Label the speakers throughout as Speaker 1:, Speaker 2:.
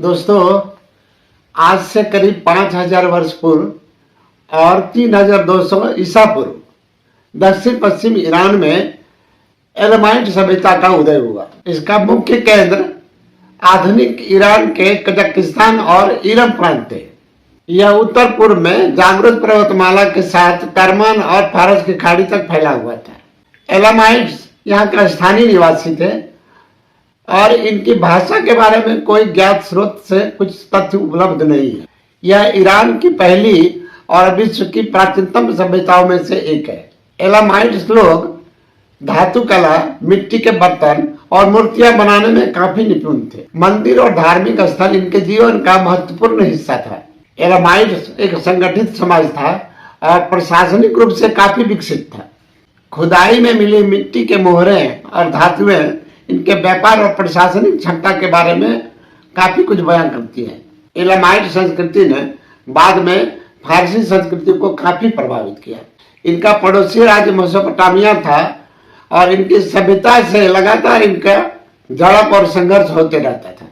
Speaker 1: दोस्तों, आज से करीब 5000 वर्ष पूर्व और 3200 ईसा पूर्व दक्षिण पश्चिम ईरान में एलामाइट सभ्यता का उदय हुआ। इसका मुख्य केंद्र आधुनिक ईरान के कजाकिस्तान और ईरान प्रांत थे। यह उत्तर पूर्व में जागृत पर्वतमाला के साथ कर्मान और फारस की खाड़ी तक फैला हुआ था। एलामाइट्स यहाँ का स्थानीय निवासी थे और इनकी भाषा के बारे में कोई ज्ञात स्रोत से कुछ तथ्य उपलब्ध नहीं है। यह ईरान की पहली और विश्व की प्राचीनतम सभ्यताओं में से एक है। एलामाइट्स लोग धातु कला, मिट्टी के बर्तन और मूर्तियां बनाने में काफी निपुण थे। मंदिर और धार्मिक स्थल इनके जीवन का महत्वपूर्ण हिस्सा था। एलामाइट्स एक संगठित समाज था और प्रशासनिक रूप से काफी विकसित था। खुदाई में मिली मिट्टी के मोहरे और धातुएं इनके व्यापार और प्रशासनिक क्षमता के बारे में काफी कुछ बयान करती है। एलामाइट संस्कृति ने बाद में फारसी संस्कृति को काफी प्रभावित किया। इनका पड़ोसी राज्य मेसोपोटामिया था और इनकी सभ्यता से लगातार इनका झड़प और संघर्ष होते रहता था।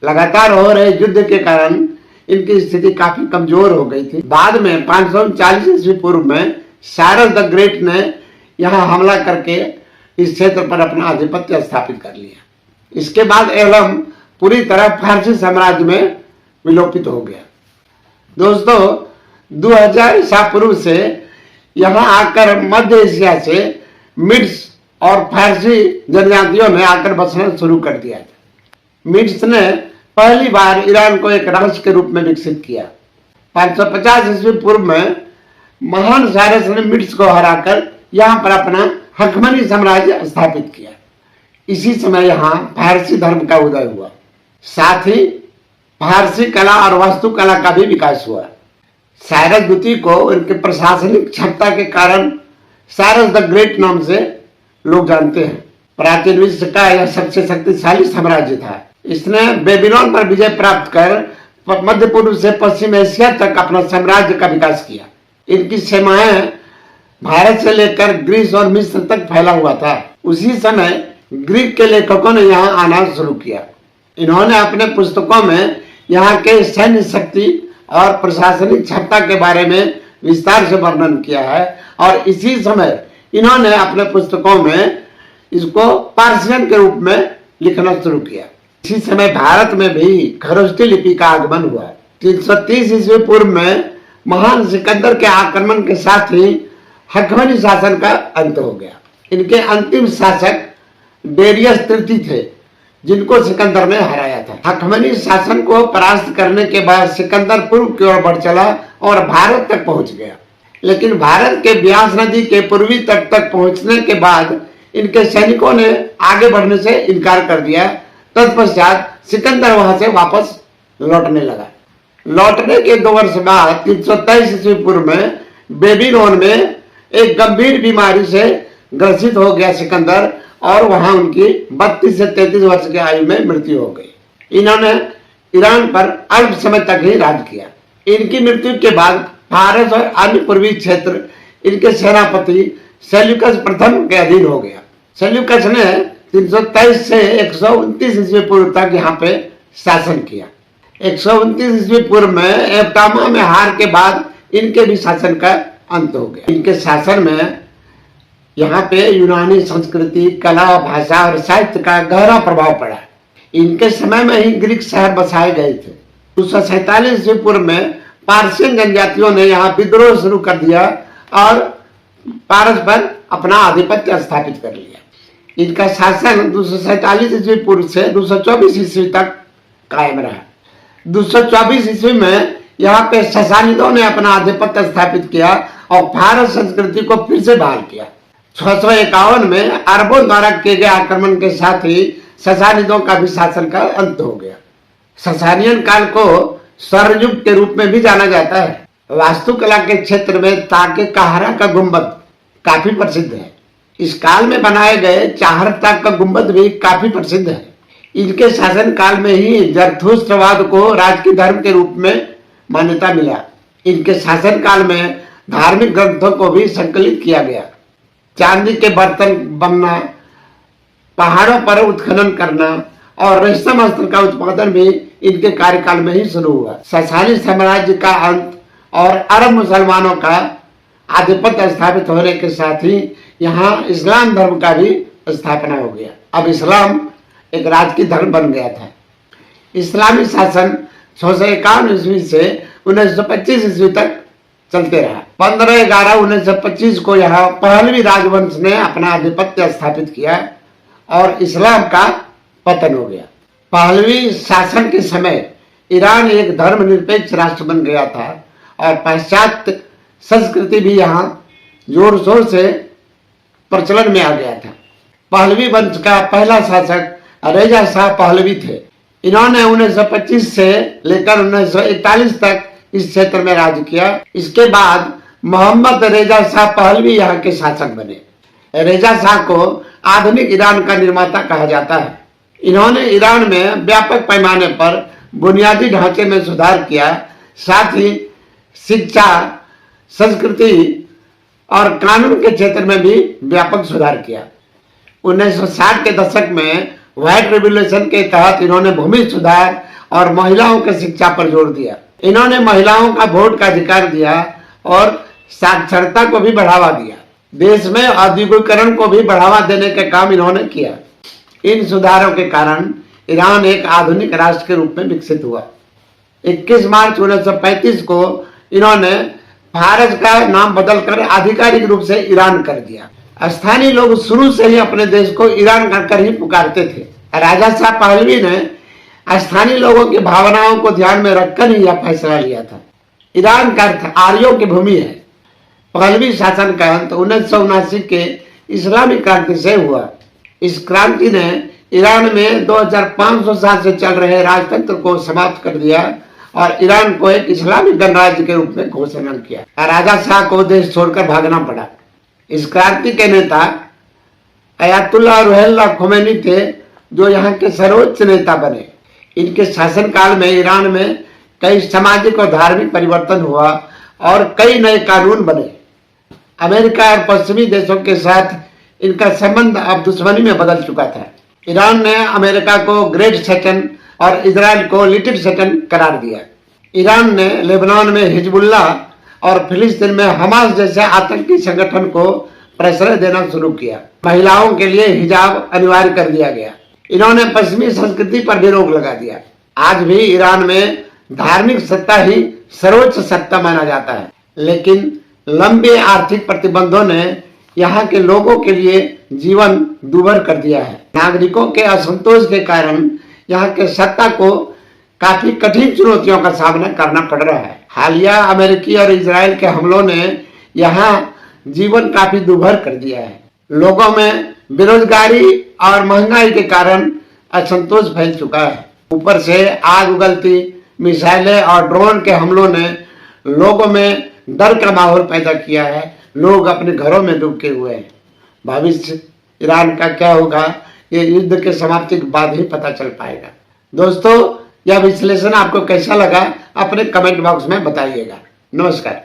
Speaker 1: लगातार हो रहे युद्ध के कारण इनकी स्थिति काफी कमजोर हो गई थी। बाद में 539 ईस्वी पूर्व में साइरस द ग्रेट ने यहाँ हमला करके इस क्षेत्र पर अपना आधिपत्य स्थापित कर लिया। इसके बाद एलम पूरी तरह फारसी साम्राज्य में विलोपित हो गया। दोस्तों, 2000 ईसा पूर्व से यहाँ आकर मध्य एशिया से मिड्स और फारसी जनजातियों ने आकर बसना शुरू कर दिया था। मिड्स ने पहली बार ईरान को एक राष्ट्र के रूप में विकसित किया। 550 ईस्वी पूर्व में महान साइरस ने मिड्स को हराकर यहाँ पर अपना हकमनी साम्राज्य स्थापित किया। इसी समय यहाँ फारसी धर्म का उदय हुआ। साथ ही फारसी कला और वास्तुकला का भी विकास हुआ। साइरस द्वितीय को उनके प्रशासनिक क्षमता के कारण साइरस द ग्रेट नाम से लोग जानते हैं। प्राचीन विश्व का यह सबसे शक्तिशाली साम्राज्य था। इसने बेबीलोन पर विजय प्राप्त कर मध्य पूर्व से पश्चिम एशिया तक अपना साम्राज्य का विकास किया। इनकी सीमाएं भारत से लेकर ग्रीस और मिस्र तक फैला हुआ था। उसी समय ग्रीक के लेखकों ने यहाँ आना शुरू किया। इन्होंने अपने पुस्तकों में यहाँ के सैन्य शक्ति और प्रशासनिक क्षमता के बारे में विस्तार से वर्णन किया है और इसी समय इन्होंने अपने पुस्तकों में इसको पार्सियन के रूप में लिखना शुरू किया। इसी समय भारत में भी खरोष्ठी लिपि का आगमन हुआ। 330 ईस्वी पूर्व में महान सिकंदर के आक्रमण के साथ ही हकमनी शासन का अंत हो गया। इनके अंतिम शासक डेरियस तृतीय थे, जिनको सिकंदर ने हराया था। हकमनी शासन को परास्त करने के बाद सिकंदर पूर्व की ओर बढ़ चला और भारत तक पहुंच गया। लेकिन भारत के ब्यास नदी के पूर्वी तट तक पहुंचने के बाद इनके सैनिकों ने आगे बढ़ने से इनकार कर दिया। तत्पश्चात सिकंदर वहां से वापस लौटने लगा। लौटने के 2 वर्ष बाद 323 ईस्वी पूर्व में बेबीलोन में एक गंभीर बीमारी से ग्रसित हो गया सिकंदर और वहां उनकी 32 से 33 वर्ष की आयु में मृत्यु हो गई। इन्होंने ईरान पर अल्प समय तक ही राज किया। इनकी मृत्यु के बाद फारस और अन्य पूर्वी क्षेत्र इनके सेनापति सेल्यूकस प्रथम के अधीन हो गया। सेल्यूकस ने 323 से 129 ईस्वी पूर्व तक यहाँ पे शासन किया। 129 ईस्वी पूर्व में एप्टामा में हार के बाद इनके भी शासन का अंत हो गया। इनके शासन में यहाँ पे यूनानी संस्कृति, कला, भाषा और साहित्य का गहरा प्रभाव पड़ा। इनके समय में ही ग्रीक शहर बसाए गए थे। 247 ईस्वी पूर्व में पारसियन जनजातियों ने यहाँ विद्रोह शुरू कर दिया और पारस पर अपना आधिपत्य स्थापित कर लिया। इनका शासन 247 ईस्वी पूर्व से 224 ईस्वी तक कायम रहा। 224 ईस्वी में यहाँ पे ससानिदों ने अपना आधिपत्य स्थापित किया और फारस संस्कृति को फिर से बहाल किया। 651 में अरबों द्वारा किए गए आक्रमण के साथ ही ससानिदों का भी शासन का अंत हो गया। ससानियन काल को स्वर्ण युग के रूप में भी जाना जाता है। वास्तुकला के क्षेत्र में ताके कहारा का गुंबद काफी प्रसिद्ध है। इस काल में बनाए गए चाहरताग का गुंबद भी काफी प्रसिद्ध है। इनके शासन काल में ही जरथुस्त्रवाद को राजकीय धर्म के रूप में मान्यता मिला। इनके शासन काल में धार्मिक ग्रंथों को भी संकलित किया गया। चांदी के बर्तन बनना, पहाड़ों पर उत्खनन करना और रेशम वस्त्र का उत्पादन भी इनके कार्यकाल में ही शुरू हुआ। ससानी साम्राज्य का अंत और अरब मुसलमानों का आधिपत्य स्थापित होने के साथ ही यहाँ इस्लाम धर्म का भी स्थापना हो गया। अब इस्लाम एक राजकीय धर्म बन गया था। इस्लामी शासन 651 ईस्वी से 1925 ईस्वी तक चलते रहा। 15/11/1925 को यहाँ पहलवी राजवंश ने अपना आधिपत्य स्थापित किया और इस्लाम का पतन हो गया। पहलवी शासन के समय ईरान एक धर्मनिरपेक्ष राष्ट्र बन गया था और पाश्चात्य संस्कृति भी यहाँ जोर शोर से प्रचलन में आ गया था। पहलवी वंश का पहला शासक रेजा शाह पहलवी थे। इन्होंने 1925 से लेकर 1941 तक इस क्षेत्र में राज किया। इसके बाद मोहम्मद रेजा शाह पहलवी यहाँ के शासक बने। रेजा शाह को आधुनिक ईरान का निर्माता कहा जाता है। इन्होंने ईरान में व्यापक पैमाने पर बुनियादी ढांचे में सुधार किया, साथ ही शिक्षा, संस्कृति और कानून के क्षेत्र में भी व्यापक सुधार किया। 1960 के दशक में व्हाइट रेवोल्यूशन के तहत इन्होंने भूमि सुधार और महिलाओं की शिक्षा पर जोर दिया। इन्होंने महिलाओं का वोट का अधिकार दिया और साक्षरता को भी बढ़ावा दिया। देश में औद्योगिकरण को भी बढ़ावा देने का काम इन्होंने किया। इन सुधारों के कारण ईरान एक आधुनिक राष्ट्र के रूप में विकसित हुआ। 21 मार्च 1935 को इन्होंने फारस का नाम बदलकर आधिकारिक रूप से ईरान कर दिया। स्थानीय लोग शुरू से ही अपने देश को ईरान कहकर ही पुकारते थे। राजा शाह पहलवी ने स्थानीय लोगों की भावनाओं को ध्यान में रखकर ही यह फैसला लिया था। ईरान का अर्थ आर्यों की भूमि है। पहलवी शासन का अंत 1979 के इस्लामी क्रांति से हुआ। इस क्रांति ने ईरान में 2500 साल से चल रहे राजतंत्र को समाप्त कर दिया और ईरान को एक इस्लामी गणराज्य के रूप में घोषणा किया। राजा शाह को देश छोड़कर भागना पड़ा। इस क्रांति के नेता अयातुल्लाह रुहुल्लाह खोमेनी थे, जो यहाँ के सर्वोच्च नेता बने। इनके शासनकाल में ईरान में कई सामाजिक और धार्मिक परिवर्तन हुआ और कई नए कानून बने। अमेरिका और पश्चिमी देशों के साथ इनका संबंध अब दुश्मनी में बदल चुका था। ईरान ने अमेरिका को ग्रेट सैटन और इजराइल को लिटिल सैटन करार दिया। ईरान ने लेबनान में हिजबुल्लाह और फिलिस्तीन में हमास जैसे आतंकी संगठन को प्रश्रय देना शुरू किया। महिलाओं के लिए हिजाब अनिवार्य कर दिया गया। इन्होंने पश्चिमी संस्कृति पर भी रोक लगा दिया। आज भी ईरान में धार्मिक सत्ता ही सर्वोच्च सत्ता माना जाता है, लेकिन लंबे आर्थिक प्रतिबंधों ने यहाँ के लोगों के लिए जीवन दूभर कर दिया है। नागरिकों के असंतोष के कारण यहाँ के सत्ता को काफी कठिन चुनौतियों का सामना करना पड़ रहा है। हालिया अमेरिकी और इजराइल के हमलों ने यहाँ जीवन काफी दूभर कर दिया है। लोगों में बेरोजगारी और महंगाई के कारण असंतोष फैल चुका है। ऊपर से आग उगलती मिसाइलें और ड्रोन के हमलों ने लोगों में डर का माहौल पैदा किया है। लोग अपने घरों में डूबे हुए हैं। भविष्य ईरान का क्या होगा, ये युद्ध के समाप्ति के बाद ही पता चल पाएगा। दोस्तों, यह विश्लेषण आपको कैसा लगा अपने कमेंट बॉक्स में बताइएगा। नमस्कार।